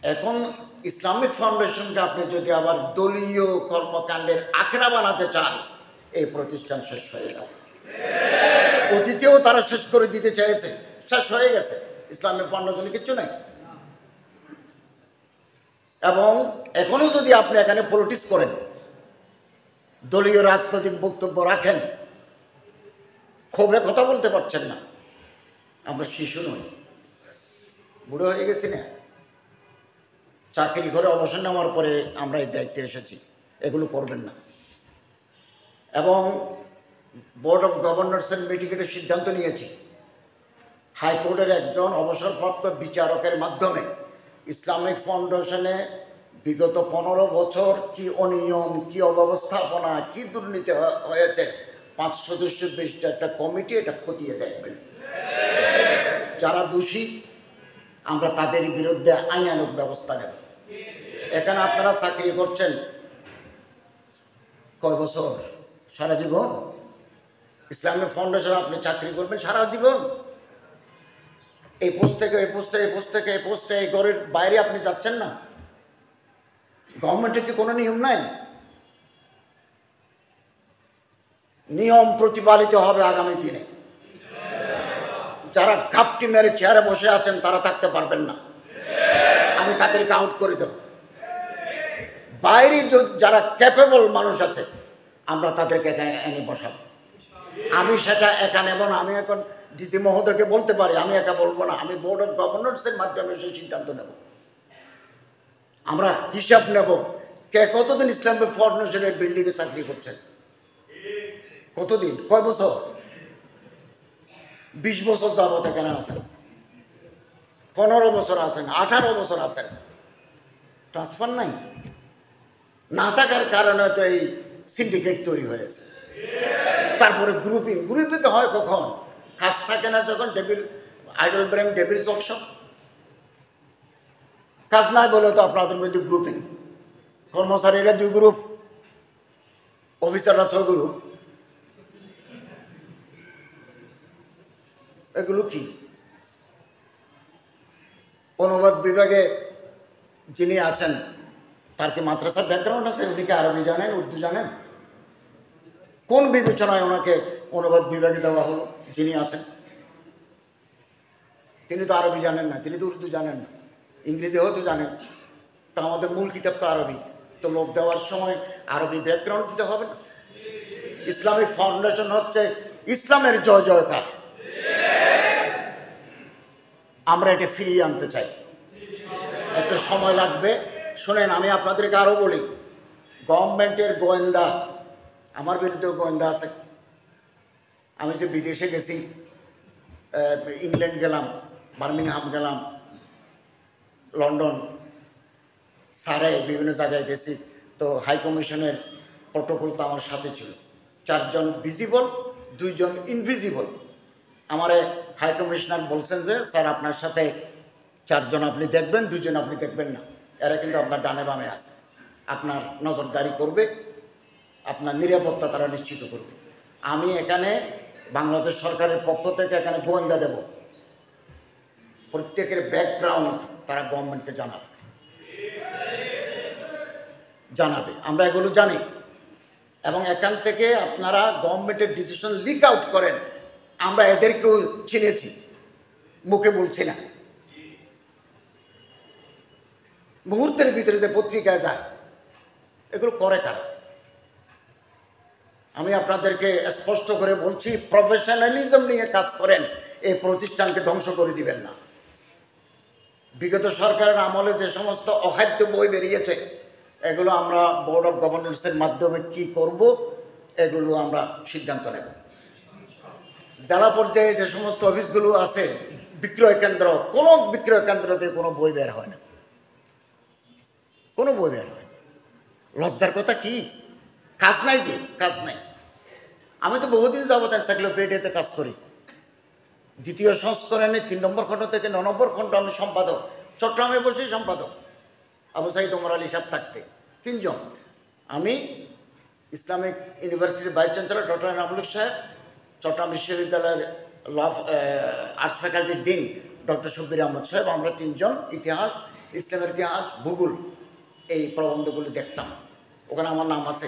এখন ইসলামিক ফাউন্ডেশনকে আপনি যদি আবার দলীয় কর্মকাণ্ডের আখড়া বানাতে চান, এই প্রতিষ্ঠান শেষ হয়ে যাবে। অতীতেও তারা শেষ করে দিতে চেয়েছে, শেষ হয়ে গেছে। ইসলামিক ফাউন্ডেশনে কিচ্ছু নেই। এবং এখনো যদি আপনি এখানে পলিটিক্স করেন, দলীয় রাজনৈতিক বক্তব্য রাখেন, ক্ষোভে কথা বলতে পারছেন না, আমরা শিশু নই, বুড়ো হয়ে গেছি না। চাকরি করে অবসর নেওয়ার পরে আমরা এই দায়িত্বে এসেছি, এগুলো করবেন না। এবং বোর্ড অফ গভর্নর্সের মিটিংয়ে সিদ্ধান্ত নিয়েছি, হাইকোর্টের একজন অবসরপ্রাপ্ত বিচারকের মাধ্যমে ইসলামিক ফাউন্ডেশনে বিগত 15 বছর কি অনিয়ম, কি অব্যবস্থাপনা, কি দুর্নীতি হয়েছে, 5 সদস্য বিশিষ্ট একটা কমিটি এটা খতিয়ে দেখবেন। যারা দোষী আমরা তাদের বিরুদ্ধে আইনানুগ ব্যবস্থা নেব। এখানে আপনারা চাকরি করছেন কয় বছর? সারা জীবন। ইসলামিক ফাউন্ডেশন আপনি চাকরি করবেন সারা জীবন। এই পোস্ট থেকে এই পোস্টে, এই পোস্ট থেকে এই পোস্টে, এই ঘরের বাইরে আপনি যাচ্ছেন না। গভর্নমেন্টের কি কোনো নিয়ম নাই? নিয়ম প্রতিপালিত হবে আগামী দিনে। যারা ঘাপটি মেরে চেয়ারে বসে আছেন তারা থাকতে পারবেন না, আমি তাদেরকে আউট করে দেব। বাইরে যারা ক্যাপেবল মানুষ আছে আমরা তাদেরকে এনে বসাবো। আমি সেটা একা নেব না। আমি এখন ডিসি মহোদয়কে বলতে পারি, আমি একা বলবো না, আমি বোর্ড অফ গভর্নর্সের মাধ্যমে সেই সিদ্ধান্ত নেব। আমরা হিসাব নেব কে কতদিন ইসলামিক ফাউন্ডেশনের বিল্ডিংয়ে চাকরি করছেন, কতদিন, কয় বছর, 20 বছর যাবত এখানে আছেন, 15 বছর আছেন, 18 বছর আছেন, ট্রান্সফার নাই। না থাকার কারণে তো এই সিন্ডিকেট তৈরি হয়েছে। তারপরে গ্রুপিং হয় কখন? কাজ থাকে না যখন, devil idol bream, devil workshop. কাজ নাই বলে তো আপনাদের মধ্যে গ্রুপিং। কর্মচারীরা 2 গ্রুপ, অফিসাররা 6 গ্রুপ। এগুলো কি? অনুবাদ বিভাগে যিনি আছেন তার কি মাদ্রাসার ব্যাকগ্রাউন্ড আছে? উনি কি আরবি জানেন, উর্দু জানেন? কোন বিবেচনায় ওনাকে অনুবাদ বিভাগে দেওয়া হলো? যিনি আছেন তিনি তো আরবি জানেন না, তিনি তো উর্দু জানেন না, ইংরেজি হয়তো জানেন। তা আমাদের মূল কিতাব তো আরবি, তো লোক দেওয়ার সময় আরবি ব্যাকগ্রাউন্ড দিতে হবে না? ইসলামিক ফাউন্ডেশন হচ্ছে ইসলামের জয় জয়কার। আমরা এটা ফিরিয়ে আনতে চাই, একটা সময় লাগবে। শোনেন, আমি আপনাদেরকে আরও বলি, গভর্নমেন্টের গোয়েন্দা, আমার বিরুদ্ধেও গোয়েন্দা আছে। আমি যে বিদেশে গেছি, ইংল্যান্ড গেলাম, বার্মিংহাম গেলাম, লন্ডন, সারে, বিভিন্ন জায়গায় গেছি, তো হাই কমিশনের প্রটোকল তো আমার সাথে ছিল। 4 জন ভিজিবল, 2 জন ইনভিজিবল। আমারে হাই কমিশনার বলছেন যে স্যার আপনার সাথে 4 জন আপনি দেখবেন, 2 জন আপনি দেখবেন না, এরা কিন্তু আপনার ডানে বামে আছে, আপনার নজরদারি করবে, আপনার নিরাপত্তা তারা নিশ্চিত করবে। আমি এখানে বাংলাদেশ সরকারের পক্ষ থেকে এখানে গোয়েন্দা দেব, প্রত্যেকের ব্যাকগ্রাউন্ড তারা গভর্নমেন্টকে জানাবে। আমরা এগুলো জানি। এবং এখান থেকে আপনারা গভর্নমেন্টের ডিসিশন লিক আউট করেন। আমরা এদেরকেও চিনেছি, মুখে বলছি না, মুহূর্তের ভিতরে যে পত্রিকায় যায়, এগুলো করে কারা? আমি আপনাদেরকে স্পষ্ট করে বলছি, প্রফেশনালিজম নিয়ে কাজ করেন, এই প্রতিষ্ঠানকে ধ্বংস করে দিবেন না। বিগত সরকারের আমলে যে সমস্ত অখাদ্য বই বেরিয়েছে, এগুলো আমরা বোর্ড অফ গভর্নর্সের মাধ্যমে কি করব, এগুলো আমরা সিদ্ধান্ত নেব। জেলা পর্যায়ে যে সমস্ত অফিসগুলো আছে, বিক্রয় কেন্দ্র, কোনো বিক্রয় কেন্দ্রতে কোনো বই বের হয় না, কোনো বই বের হয় না। লজ্জার কথা কি? কাজ নাই যে, কাজ নাই। আমি তো বহুদিন যাবত এনসাইক্লোপিডিয়াতে কাজ করি। 2য় সংস্করণে 3 নম্বর খণ্ড থেকে 9 নম্বর খণ্ড আমি সম্পাদক, চট্টগ্রামে বসে সম্পাদক, আবু সাইদ ওমর আলী সাহেব থাকতে 3 জন। আমি, ইসলামিক ইউনিভার্সিটির ভাইস চ্যান্সেলর ডক্টর এনামুল সাহেব, চট্টগ্রাম বিশ্ববিদ্যালয়ের আর্টস ফ্যাকাল্টির ডিন ডক্টর শব্বির আহমদ সাহেব, আমরা 3 জন ইতিহাস ইসলামের ইতিহাস, ভূগোল এই প্রবন্ধগুলি দেখতাম, ওখানে আমার নাম আছে।